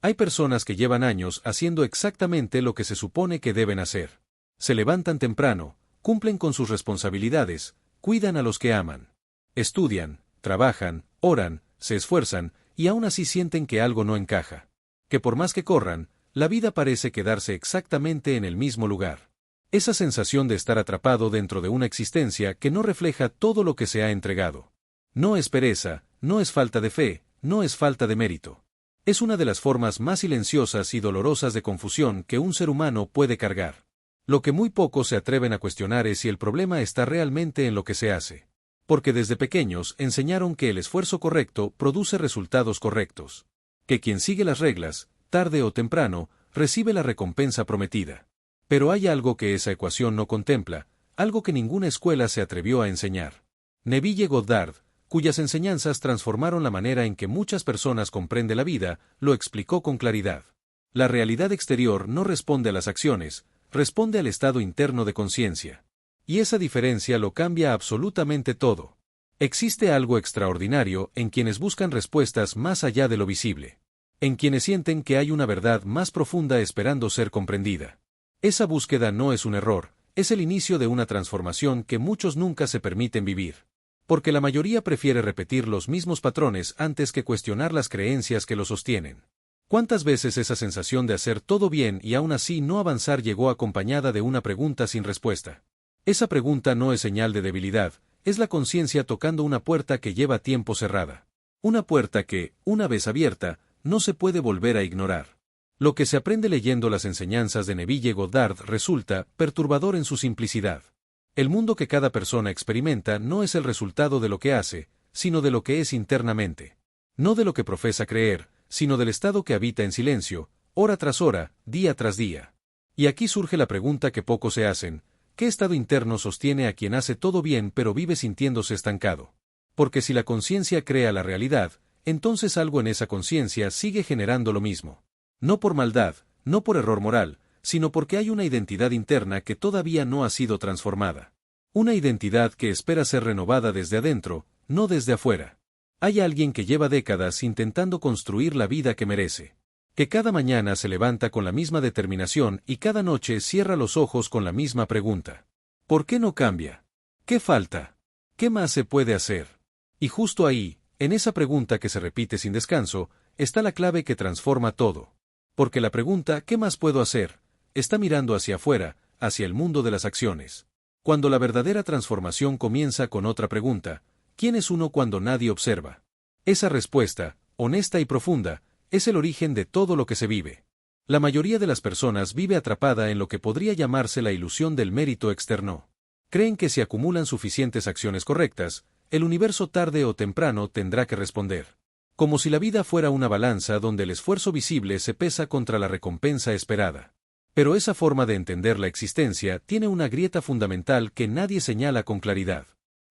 Hay personas que llevan años haciendo exactamente lo que se supone que deben hacer. Se levantan temprano, cumplen con sus responsabilidades, cuidan a los que aman. Estudian, trabajan, oran, se esfuerzan, y aún así sienten que algo no encaja. Que por más que corran, la vida parece quedarse exactamente en el mismo lugar. Esa sensación de estar atrapado dentro de una existencia que no refleja todo lo que se ha entregado. No es pereza, no es falta de fe, no es falta de mérito. Es una de las formas más silenciosas y dolorosas de confusión que un ser humano puede cargar. Lo que muy pocos se atreven a cuestionar es si el problema está realmente en lo que se hace. Porque desde pequeños enseñaron que el esfuerzo correcto produce resultados correctos. Que quien sigue las reglas, tarde o temprano, recibe la recompensa prometida. Pero hay algo que esa ecuación no contempla, algo que ninguna escuela se atrevió a enseñar. Neville Goddard, cuyas enseñanzas transformaron la manera en que muchas personas comprenden la vida, lo explicó con claridad. La realidad exterior no responde a las acciones, responde al estado interno de conciencia. Y esa diferencia lo cambia absolutamente todo. Existe algo extraordinario en quienes buscan respuestas más allá de lo visible. En quienes sienten que hay una verdad más profunda esperando ser comprendida. Esa búsqueda no es un error, es el inicio de una transformación que muchos nunca se permiten vivir. Porque la mayoría prefiere repetir los mismos patrones antes que cuestionar las creencias que los sostienen. ¿Cuántas veces esa sensación de hacer todo bien y aún así no avanzar llegó acompañada de una pregunta sin respuesta? Esa pregunta no es señal de debilidad, es la conciencia tocando una puerta que lleva tiempo cerrada. Una puerta que, una vez abierta, no se puede volver a ignorar. Lo que se aprende leyendo las enseñanzas de Neville Goddard resulta perturbador en su simplicidad. El mundo que cada persona experimenta no es el resultado de lo que hace, sino de lo que es internamente. No de lo que profesa creer, sino del estado que habita en silencio, hora tras hora, día tras día. Y aquí surge la pregunta que pocos se hacen: ¿qué estado interno sostiene a quien hace todo bien pero vive sintiéndose estancado? Porque si la conciencia crea la realidad, entonces algo en esa conciencia sigue generando lo mismo. No por maldad, no por error moral, sino porque hay una identidad interna que todavía no ha sido transformada. Una identidad que espera ser renovada desde adentro, no desde afuera. Hay alguien que lleva décadas intentando construir la vida que merece. Que cada mañana se levanta con la misma determinación y cada noche cierra los ojos con la misma pregunta. ¿Por qué no cambia? ¿Qué falta? ¿Qué más se puede hacer? Y justo ahí, en esa pregunta que se repite sin descanso, está la clave que transforma todo. Porque la pregunta ¿qué más puedo hacer? Está mirando hacia afuera, hacia el mundo de las acciones. Cuando la verdadera transformación comienza con otra pregunta: ¿quién es uno cuando nadie observa? Esa respuesta, honesta y profunda, es el origen de todo lo que se vive. La mayoría de las personas vive atrapada en lo que podría llamarse la ilusión del mérito externo. Creen que si acumulan suficientes acciones correctas, el universo tarde o temprano tendrá que responder. Como si la vida fuera una balanza donde el esfuerzo visible se pesa contra la recompensa esperada. Pero esa forma de entender la existencia tiene una grieta fundamental que nadie señala con claridad.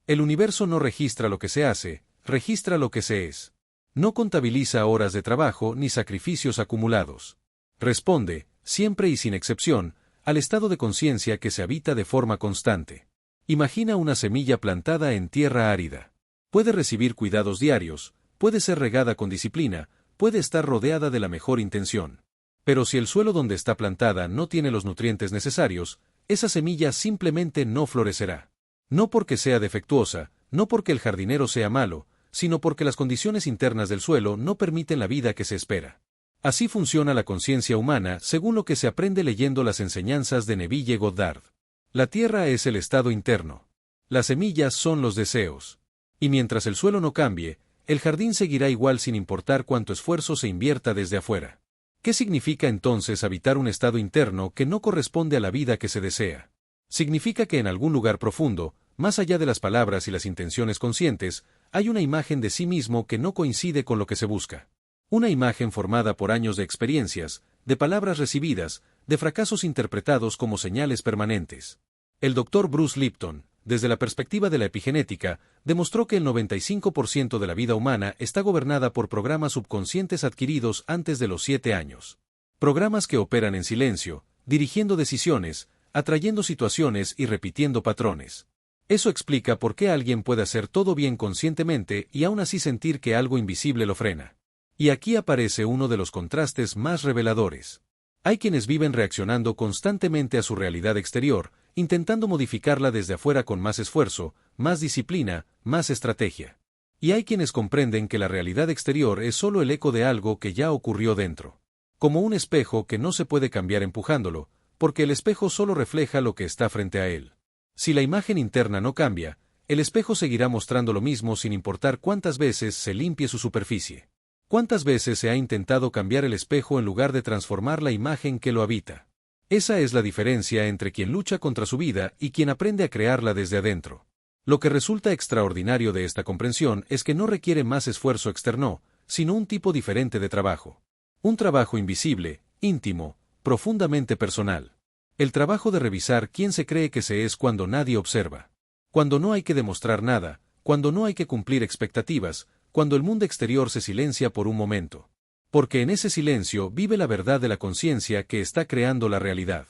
El universo no registra lo que se hace, registra lo que se es. No contabiliza horas de trabajo ni sacrificios acumulados. Responde, siempre y sin excepción, al estado de conciencia que se habita de forma constante. Imagina una semilla plantada en tierra árida. Puede recibir cuidados diarios, puede ser regada con disciplina, puede estar rodeada de la mejor intención. Pero si el suelo donde está plantada no tiene los nutrientes necesarios, esa semilla simplemente no florecerá. No porque sea defectuosa, no porque el jardinero sea malo, sino porque las condiciones internas del suelo no permiten la vida que se espera. Así funciona la conciencia humana según lo que se aprende leyendo las enseñanzas de Neville Goddard. La tierra es el estado interno. Las semillas son los deseos. Y mientras el suelo no cambie, el jardín seguirá igual sin importar cuánto esfuerzo se invierta desde afuera. ¿Qué significa entonces habitar un estado interno que no corresponde a la vida que se desea? Significa que en algún lugar profundo, más allá de las palabras y las intenciones conscientes, hay una imagen de sí mismo que no coincide con lo que se busca. Una imagen formada por años de experiencias, de palabras recibidas, de fracasos interpretados como señales permanentes. El Dr. Bruce Lipton, desde la perspectiva de la epigenética, demostró que el 95% de la vida humana está gobernada por programas subconscientes adquiridos antes de los 7 años. Programas que operan en silencio, dirigiendo decisiones, atrayendo situaciones y repitiendo patrones. Eso explica por qué alguien puede hacer todo bien conscientemente y aún así sentir que algo invisible lo frena. Y aquí aparece uno de los contrastes más reveladores. Hay quienes viven reaccionando constantemente a su realidad exterior, intentando modificarla desde afuera con más esfuerzo, más disciplina, más estrategia. Y hay quienes comprenden que la realidad exterior es solo el eco de algo que ya ocurrió dentro. Como un espejo que no se puede cambiar empujándolo, porque el espejo solo refleja lo que está frente a él. Si la imagen interna no cambia, el espejo seguirá mostrando lo mismo sin importar cuántas veces se limpie su superficie. ¿Cuántas veces se ha intentado cambiar el espejo en lugar de transformar la imagen que lo habita? Esa es la diferencia entre quien lucha contra su vida y quien aprende a crearla desde adentro. Lo que resulta extraordinario de esta comprensión es que no requiere más esfuerzo externo, sino un tipo diferente de trabajo. Un trabajo invisible, íntimo, profundamente personal. El trabajo de revisar quién se cree que se es cuando nadie observa. Cuando no hay que demostrar nada, cuando no hay que cumplir expectativas, cuando el mundo exterior se silencia por un momento. Porque en ese silencio vive la verdad de la conciencia que está creando la realidad.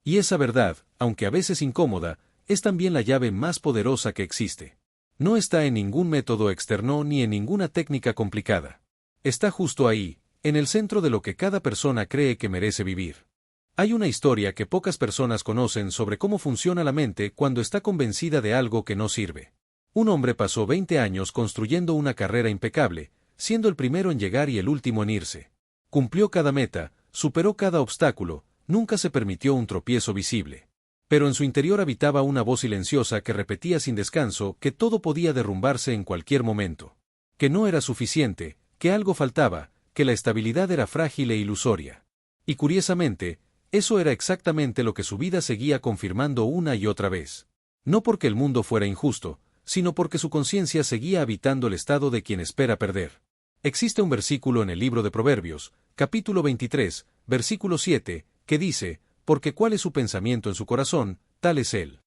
Y esa verdad, aunque a veces incómoda, es también la llave más poderosa que existe. No está en ningún método externo ni en ninguna técnica complicada. Está justo ahí, en el centro de lo que cada persona cree que merece vivir. Hay una historia que pocas personas conocen sobre cómo funciona la mente cuando está convencida de algo que no sirve. Un hombre pasó 20 años construyendo una carrera impecable, siendo el primero en llegar y el último en irse. Cumplió cada meta, superó cada obstáculo, nunca se permitió un tropiezo visible. Pero en su interior habitaba una voz silenciosa que repetía sin descanso que todo podía derrumbarse en cualquier momento. Que no era suficiente, que algo faltaba, que la estabilidad era frágil e ilusoria. Y curiosamente, eso era exactamente lo que su vida seguía confirmando una y otra vez. No porque el mundo fuera injusto, sino porque su conciencia seguía habitando el estado de quien espera perder. Existe un versículo en el libro de Proverbios, capítulo 23, versículo 7, que dice, porque cuál es su pensamiento en su corazón, tal es él.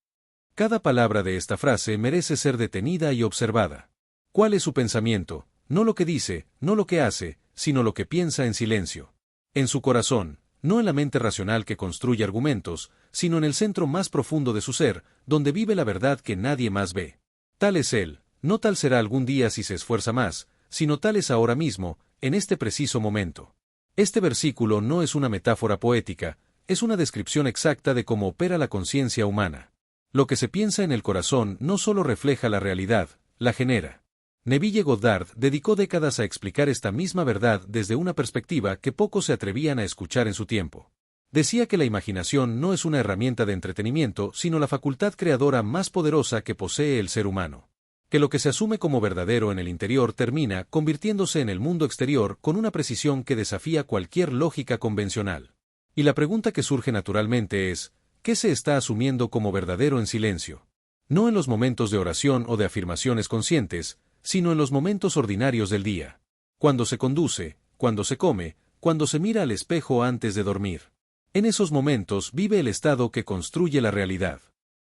Cada palabra de esta frase merece ser detenida y observada. ¿Cuál es su pensamiento? No lo que dice, no lo que hace, sino lo que piensa en silencio. En su corazón, no en la mente racional que construye argumentos, sino en el centro más profundo de su ser, donde vive la verdad que nadie más ve. Tal es él, no tal será algún día si se esfuerza más, sino tal es ahora mismo, en este preciso momento. Este versículo no es una metáfora poética, es una descripción exacta de cómo opera la conciencia humana. Lo que se piensa en el corazón no solo refleja la realidad, la genera. Neville Goddard dedicó décadas a explicar esta misma verdad desde una perspectiva que pocos se atrevían a escuchar en su tiempo. Decía que la imaginación no es una herramienta de entretenimiento, sino la facultad creadora más poderosa que posee el ser humano. Que lo que se asume como verdadero en el interior termina convirtiéndose en el mundo exterior con una precisión que desafía cualquier lógica convencional. Y la pregunta que surge naturalmente es, ¿qué se está asumiendo como verdadero en silencio? No en los momentos de oración o de afirmaciones conscientes, sino en los momentos ordinarios del día. Cuando se conduce, cuando se come, cuando se mira al espejo antes de dormir. En esos momentos vive el estado que construye la realidad.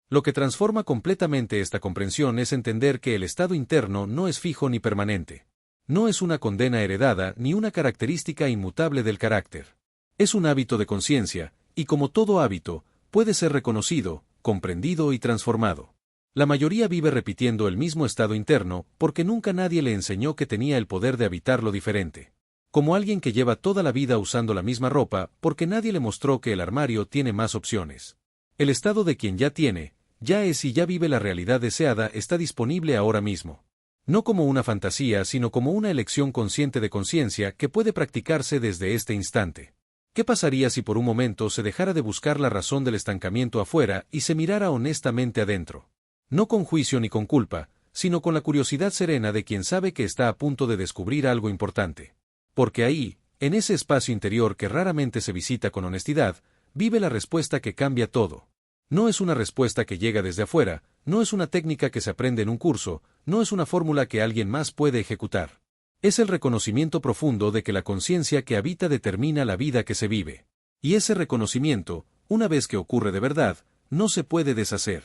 Lo que transforma completamente esta comprensión es entender que el estado interno no es fijo ni permanente. No es una condena heredada ni una característica inmutable del carácter. Es un hábito de conciencia, y como todo hábito, puede ser reconocido, comprendido y transformado. La mayoría vive repitiendo el mismo estado interno porque nunca nadie le enseñó que tenía el poder de habitarlo diferente. Como alguien que lleva toda la vida usando la misma ropa porque nadie le mostró que el armario tiene más opciones. El estado de quien ya tiene, ya es y ya vive la realidad deseada está disponible ahora mismo. No como una fantasía sino como una elección consciente de conciencia que puede practicarse desde este instante. ¿Qué pasaría si por un momento se dejara de buscar la razón del estancamiento afuera y se mirara honestamente adentro? No con juicio ni con culpa, sino con la curiosidad serena de quien sabe que está a punto de descubrir algo importante. Porque ahí, en ese espacio interior que raramente se visita con honestidad, vive la respuesta que cambia todo. No es una respuesta que llega desde afuera, no es una técnica que se aprende en un curso, no es una fórmula que alguien más puede ejecutar. Es el reconocimiento profundo de que la conciencia que habita determina la vida que se vive. Y ese reconocimiento, una vez que ocurre de verdad, no se puede deshacer.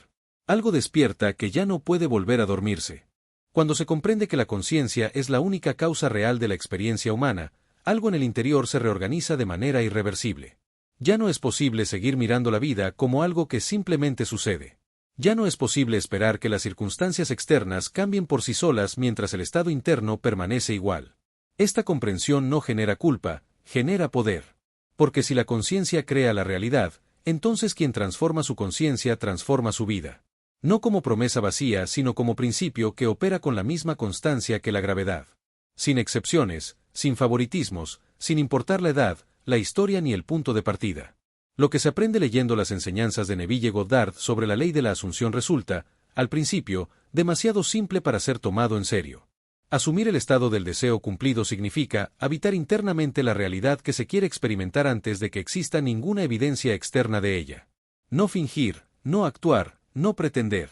Algo despierta que ya no puede volver a dormirse. Cuando se comprende que la conciencia es la única causa real de la experiencia humana, algo en el interior se reorganiza de manera irreversible. Ya no es posible seguir mirando la vida como algo que simplemente sucede. Ya no es posible esperar que las circunstancias externas cambien por sí solas mientras el estado interno permanece igual. Esta comprensión no genera culpa, genera poder. Porque si la conciencia crea la realidad, entonces quien transforma su conciencia transforma su vida. No como promesa vacía, sino como principio que opera con la misma constancia que la gravedad. Sin excepciones, sin favoritismos, sin importar la edad, la historia ni el punto de partida. Lo que se aprende leyendo las enseñanzas de Neville Goddard sobre la ley de la asunción resulta, al principio, demasiado simple para ser tomado en serio. Asumir el estado del deseo cumplido significa habitar internamente la realidad que se quiere experimentar antes de que exista ninguna evidencia externa de ella. No fingir, no actuar, no pretender,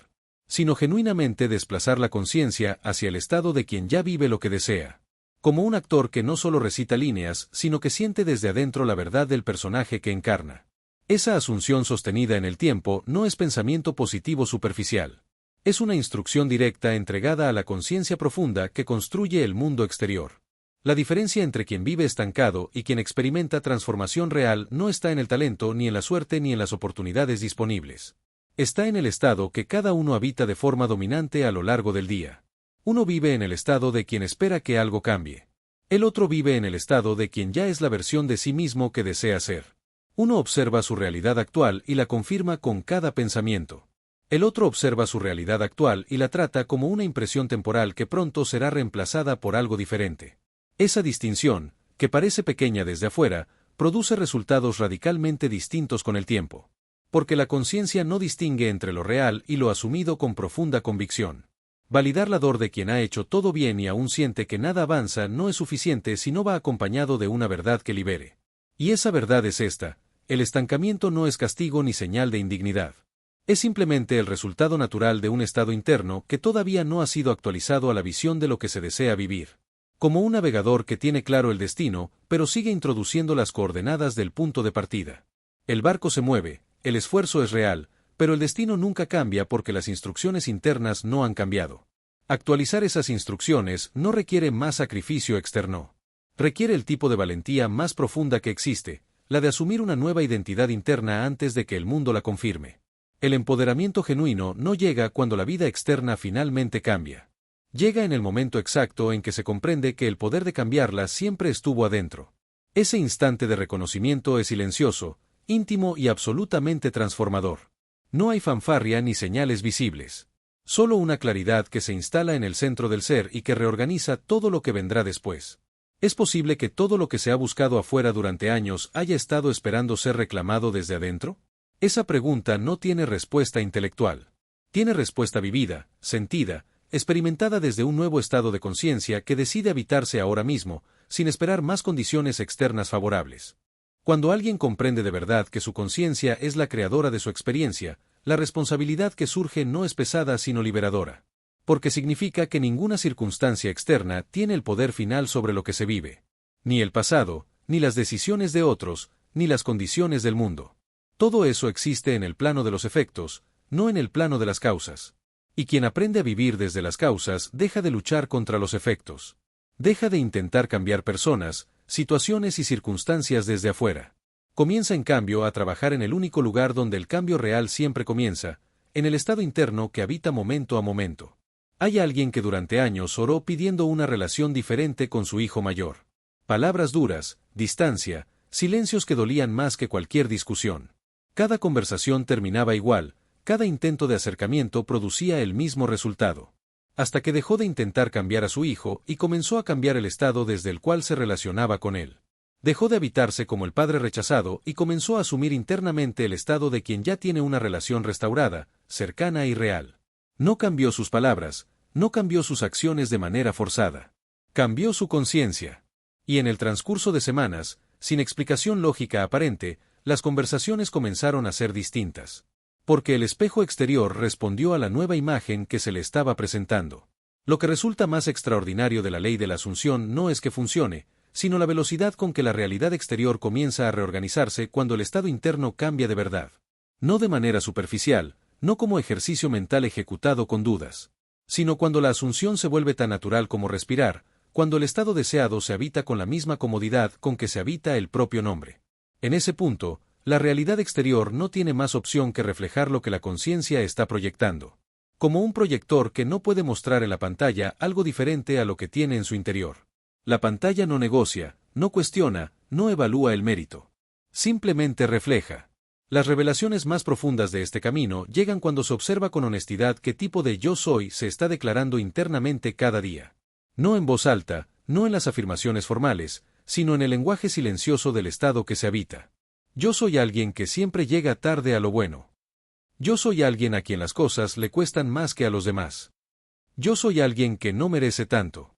sino genuinamente desplazar la conciencia hacia el estado de quien ya vive lo que desea. Como un actor que no solo recita líneas, sino que siente desde adentro la verdad del personaje que encarna. Esa asunción sostenida en el tiempo no es pensamiento positivo superficial. Es una instrucción directa entregada a la conciencia profunda que construye el mundo exterior. La diferencia entre quien vive estancado y quien experimenta transformación real no está en el talento, ni en la suerte, ni en las oportunidades disponibles. Está en el estado que cada uno habita de forma dominante a lo largo del día. Uno vive en el estado de quien espera que algo cambie. El otro vive en el estado de quien ya es la versión de sí mismo que desea ser. Uno observa su realidad actual y la confirma con cada pensamiento. El otro observa su realidad actual y la trata como una impresión temporal que pronto será reemplazada por algo diferente. Esa distinción, que parece pequeña desde afuera, produce resultados radicalmente distintos con el tiempo. Porque la conciencia no distingue entre lo real y lo asumido con profunda convicción. Validar la dor de quien ha hecho todo bien y aún siente que nada avanza no es suficiente si no va acompañado de una verdad que libere. Y esa verdad es esta: el estancamiento no es castigo ni señal de indignidad. Es simplemente el resultado natural de un estado interno que todavía no ha sido actualizado a la visión de lo que se desea vivir. Como un navegador que tiene claro el destino, pero sigue introduciendo las coordenadas del punto de partida. El barco se mueve, el esfuerzo es real, pero el destino nunca cambia porque las instrucciones internas no han cambiado. Actualizar esas instrucciones no requiere más sacrificio externo. Requiere el tipo de valentía más profunda que existe, la de asumir una nueva identidad interna antes de que el mundo la confirme. El empoderamiento genuino no llega cuando la vida externa finalmente cambia. Llega en el momento exacto en que se comprende que el poder de cambiarla siempre estuvo adentro. Ese instante de reconocimiento es silencioso, íntimo y absolutamente transformador. No hay fanfarria ni señales visibles. Solo una claridad que se instala en el centro del ser y que reorganiza todo lo que vendrá después. ¿Es posible que todo lo que se ha buscado afuera durante años haya estado esperando ser reclamado desde adentro? Esa pregunta no tiene respuesta intelectual. Tiene respuesta vivida, sentida, experimentada desde un nuevo estado de conciencia que decide habitarse ahora mismo, sin esperar más condiciones externas favorables. Cuando alguien comprende de verdad que su conciencia es la creadora de su experiencia, la responsabilidad que surge no es pesada sino liberadora. Porque significa que ninguna circunstancia externa tiene el poder final sobre lo que se vive. Ni el pasado, ni las decisiones de otros, ni las condiciones del mundo. Todo eso existe en el plano de los efectos, no en el plano de las causas. Y quien aprende a vivir desde las causas deja de luchar contra los efectos. Deja de intentar cambiar personas, situaciones y circunstancias desde afuera. Comienza en cambio a trabajar en el único lugar donde el cambio real siempre comienza, en el estado interno que habita momento a momento. Hay alguien que durante años oró pidiendo una relación diferente con su hijo mayor. Palabras duras, distancia, silencios que dolían más que cualquier discusión. Cada conversación terminaba igual, cada intento de acercamiento producía el mismo resultado. Hasta que dejó de intentar cambiar a su hijo y comenzó a cambiar el estado desde el cual se relacionaba con él. Dejó de habitarse como el padre rechazado y comenzó a asumir internamente el estado de quien ya tiene una relación restaurada, cercana y real. No cambió sus palabras, no cambió sus acciones de manera forzada. Cambió su conciencia. Y en el transcurso de semanas, sin explicación lógica aparente, las conversaciones comenzaron a ser distintas. Porque el espejo exterior respondió a la nueva imagen que se le estaba presentando. Lo que resulta más extraordinario de la ley de la asunción no es que funcione, sino la velocidad con que la realidad exterior comienza a reorganizarse cuando el estado interno cambia de verdad. No de manera superficial, no como ejercicio mental ejecutado con dudas, sino cuando la asunción se vuelve tan natural como respirar, cuando el estado deseado se habita con la misma comodidad con que se habita el propio nombre. En ese punto, la realidad exterior no tiene más opción que reflejar lo que la conciencia está proyectando. Como un proyector que no puede mostrar en la pantalla algo diferente a lo que tiene en su interior. La pantalla no negocia, no cuestiona, no evalúa el mérito. Simplemente refleja. Las revelaciones más profundas de este camino llegan cuando se observa con honestidad qué tipo de yo soy se está declarando internamente cada día. No en voz alta, no en las afirmaciones formales, sino en el lenguaje silencioso del estado que se habita. Yo soy alguien que siempre llega tarde a lo bueno. Yo soy alguien a quien las cosas le cuestan más que a los demás. Yo soy alguien que no merece tanto.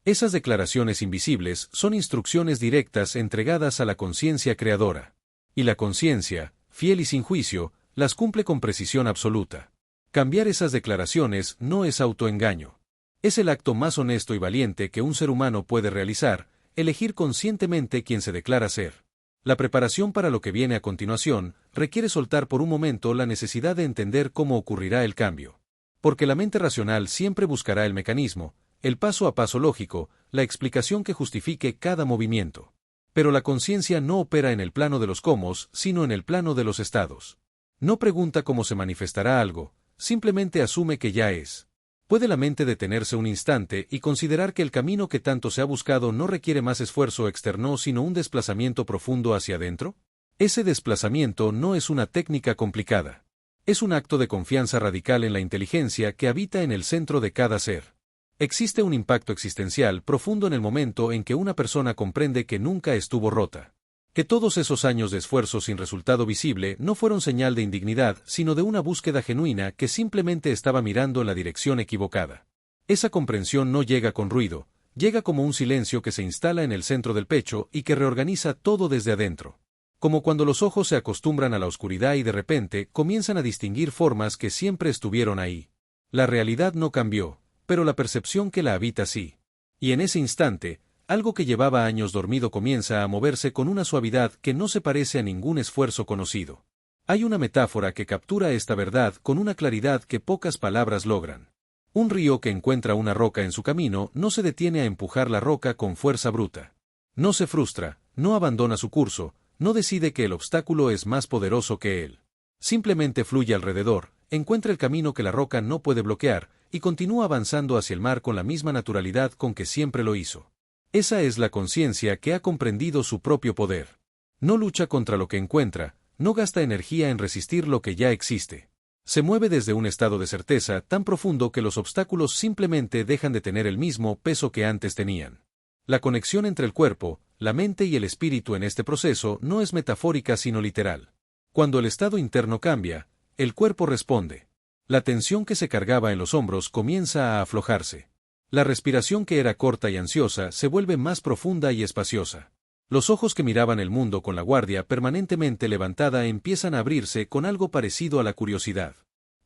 Esas declaraciones invisibles son instrucciones directas entregadas a la conciencia creadora. Y la conciencia, fiel y sin juicio, las cumple con precisión absoluta. Cambiar esas declaraciones no es autoengaño. Es el acto más honesto y valiente que un ser humano puede realizar, elegir conscientemente quien se declara ser. La preparación para lo que viene a continuación requiere soltar por un momento la necesidad de entender cómo ocurrirá el cambio. Porque la mente racional siempre buscará el mecanismo, el paso a paso lógico, la explicación que justifique cada movimiento. Pero la conciencia no opera en el plano de los cómo, sino en el plano de los estados. No pregunta cómo se manifestará algo, simplemente asume que ya es. ¿Puede la mente detenerse un instante y considerar que el camino que tanto se ha buscado no requiere más esfuerzo externo sino un desplazamiento profundo hacia adentro? Ese desplazamiento no es una técnica complicada. Es un acto de confianza radical en la inteligencia que habita en el centro de cada ser. Existe un impacto existencial profundo en el momento en que una persona comprende que nunca estuvo rota. Que todos esos años de esfuerzo sin resultado visible no fueron señal de indignidad, sino de una búsqueda genuina que simplemente estaba mirando en la dirección equivocada. Esa comprensión no llega con ruido, llega como un silencio que se instala en el centro del pecho y que reorganiza todo desde adentro. Como cuando los ojos se acostumbran a la oscuridad y de repente comienzan a distinguir formas que siempre estuvieron ahí. La realidad no cambió, pero la percepción que la habita sí. Y en ese instante, algo que llevaba años dormido comienza a moverse con una suavidad que no se parece a ningún esfuerzo conocido. Hay una metáfora que captura esta verdad con una claridad que pocas palabras logran. Un río que encuentra una roca en su camino no se detiene a empujar la roca con fuerza bruta. No se frustra, no abandona su curso, no decide que el obstáculo es más poderoso que él. Simplemente fluye alrededor, encuentra el camino que la roca no puede bloquear, y continúa avanzando hacia el mar con la misma naturalidad con que siempre lo hizo. Esa es la conciencia que ha comprendido su propio poder. No lucha contra lo que encuentra, no gasta energía en resistir lo que ya existe. Se mueve desde un estado de certeza tan profundo que los obstáculos simplemente dejan de tener el mismo peso que antes tenían. La conexión entre el cuerpo, la mente y el espíritu en este proceso no es metafórica sino literal. Cuando el estado interno cambia, el cuerpo responde. La tensión que se cargaba en los hombros comienza a aflojarse. La respiración que era corta y ansiosa se vuelve más profunda y espaciosa. Los ojos que miraban el mundo con la guardia permanentemente levantada empiezan a abrirse con algo parecido a la curiosidad.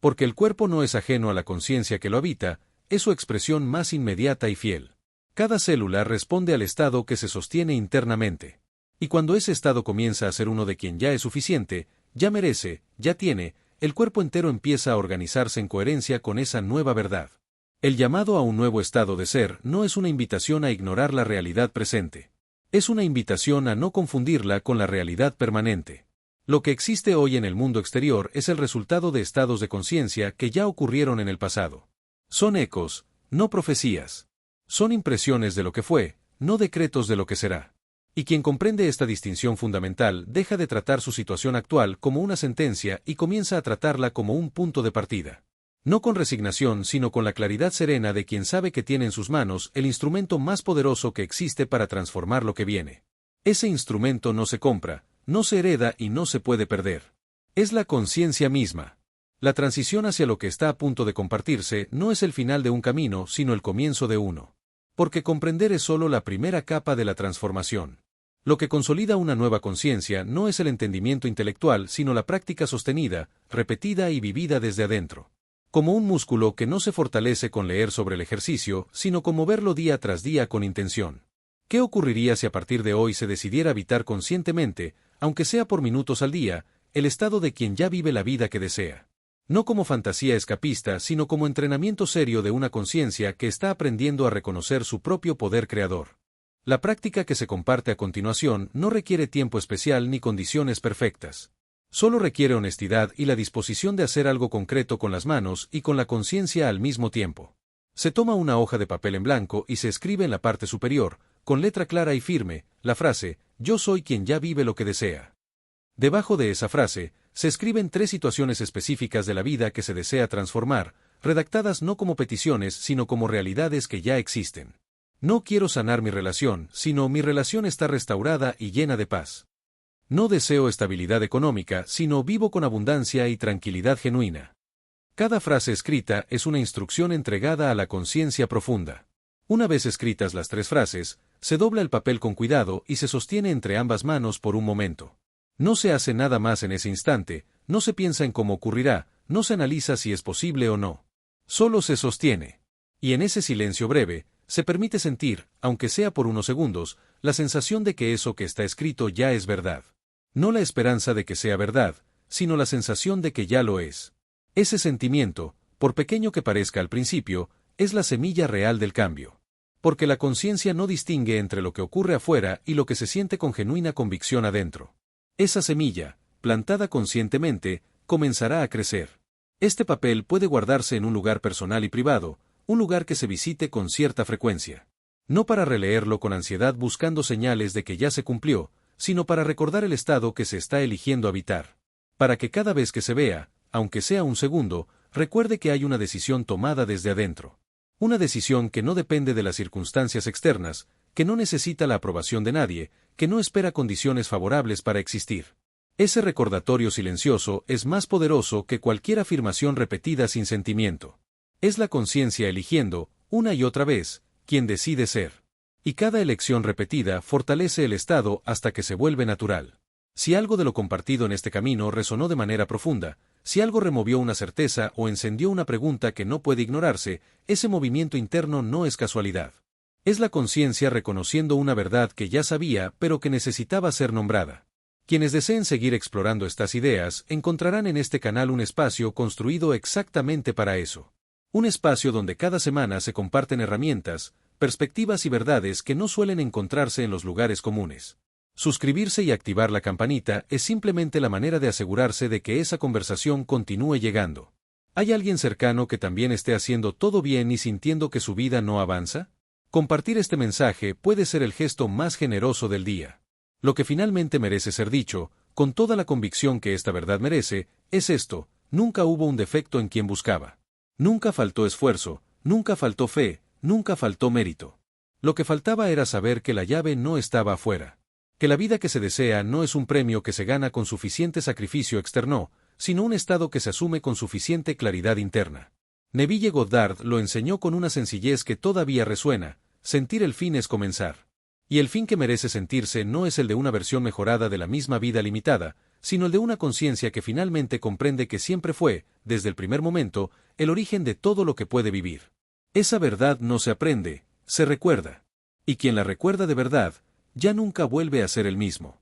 Porque el cuerpo no es ajeno a la conciencia que lo habita, es su expresión más inmediata y fiel. Cada célula responde al estado que se sostiene internamente. Y cuando ese estado comienza a ser uno de quien ya es suficiente, ya merece, ya tiene, el cuerpo entero empieza a organizarse en coherencia con esa nueva verdad. El llamado a un nuevo estado de ser no es una invitación a ignorar la realidad presente. Es una invitación a no confundirla con la realidad permanente. Lo que existe hoy en el mundo exterior es el resultado de estados de conciencia que ya ocurrieron en el pasado. Son ecos, no profecías. Son impresiones de lo que fue, no decretos de lo que será. Y quien comprende esta distinción fundamental deja de tratar su situación actual como una sentencia y comienza a tratarla como un punto de partida. No con resignación sino con la claridad serena de quien sabe que tiene en sus manos el instrumento más poderoso que existe para transformar lo que viene. Ese instrumento no se compra, no se hereda y no se puede perder. Es la conciencia misma. La transición hacia lo que está a punto de compartirse no es el final de un camino sino el comienzo de uno. Porque comprender es solo la primera capa de la transformación. Lo que consolida una nueva conciencia no es el entendimiento intelectual sino la práctica sostenida, repetida y vivida desde adentro. Como un músculo que no se fortalece con leer sobre el ejercicio, sino con moverlo día tras día con intención. ¿Qué ocurriría si a partir de hoy se decidiera habitar conscientemente, aunque sea por minutos al día, el estado de quien ya vive la vida que desea? No como fantasía escapista, sino como entrenamiento serio de una conciencia que está aprendiendo a reconocer su propio poder creador. La práctica que se comparte a continuación no requiere tiempo especial ni condiciones perfectas. Solo requiere honestidad y la disposición de hacer algo concreto con las manos y con la conciencia al mismo tiempo. Se toma una hoja de papel en blanco y se escribe en la parte superior, con letra clara y firme, la frase, yo soy quien ya vive lo que desea. Debajo de esa frase, se escriben 3 situaciones específicas de la vida que se desea transformar, redactadas no como peticiones sino como realidades que ya existen. No quiero sanar mi relación, sino mi relación está restaurada y llena de paz. No deseo estabilidad económica, sino vivo con abundancia y tranquilidad genuina. Cada frase escrita es una instrucción entregada a la conciencia profunda. Una vez escritas las 3 frases, se dobla el papel con cuidado y se sostiene entre ambas manos por un momento. No se hace nada más en ese instante, no se piensa en cómo ocurrirá, no se analiza si es posible o no. Solo se sostiene. Y en ese silencio breve, se permite sentir, aunque sea por unos segundos, la sensación de que eso que está escrito ya es verdad. No la esperanza de que sea verdad, sino la sensación de que ya lo es. Ese sentimiento, por pequeño que parezca al principio, es la semilla real del cambio. Porque la conciencia no distingue entre lo que ocurre afuera y lo que se siente con genuina convicción adentro. Esa semilla, plantada conscientemente, comenzará a crecer. Este papel puede guardarse en un lugar personal y privado, un lugar que se visite con cierta frecuencia. No para releerlo con ansiedad buscando señales de que ya se cumplió, sino para recordar el estado que se está eligiendo habitar. Para que cada vez que se vea, aunque sea un segundo, recuerde que hay una decisión tomada desde adentro. Una decisión que no depende de las circunstancias externas, que no necesita la aprobación de nadie, que no espera condiciones favorables para existir. Ese recordatorio silencioso es más poderoso que cualquier afirmación repetida sin sentimiento. Es la conciencia eligiendo, una y otra vez, quien decide ser. Y cada elección repetida fortalece el estado hasta que se vuelve natural. Si algo de lo compartido en este camino resonó de manera profunda, si algo removió una certeza o encendió una pregunta que no puede ignorarse, ese movimiento interno no es casualidad. Es la conciencia reconociendo una verdad que ya sabía pero que necesitaba ser nombrada. Quienes deseen seguir explorando estas ideas encontrarán en este canal un espacio construido exactamente para eso. Un espacio donde cada semana se comparten herramientas, perspectivas y verdades que no suelen encontrarse en los lugares comunes. Suscribirse y activar la campanita es simplemente la manera de asegurarse de que esa conversación continúe llegando. ¿Hay alguien cercano que también esté haciendo todo bien y sintiendo que su vida no avanza? Compartir este mensaje puede ser el gesto más generoso del día. Lo que finalmente merece ser dicho, con toda la convicción que esta verdad merece, es esto: nunca hubo un defecto en quien buscaba. Nunca faltó esfuerzo, nunca faltó fe, nunca faltó mérito. Lo que faltaba era saber que la llave no estaba afuera. Que la vida que se desea no es un premio que se gana con suficiente sacrificio externo, sino un estado que se asume con suficiente claridad interna. Neville Goddard lo enseñó con una sencillez que todavía resuena: sentir el fin es comenzar. Y el fin que merece sentirse no es el de una versión mejorada de la misma vida limitada, sino el de una conciencia que finalmente comprende que siempre fue, desde el primer momento, el origen de todo lo que puede vivir. Esa verdad no se aprende, se recuerda. Y quien la recuerda de verdad, ya nunca vuelve a ser el mismo.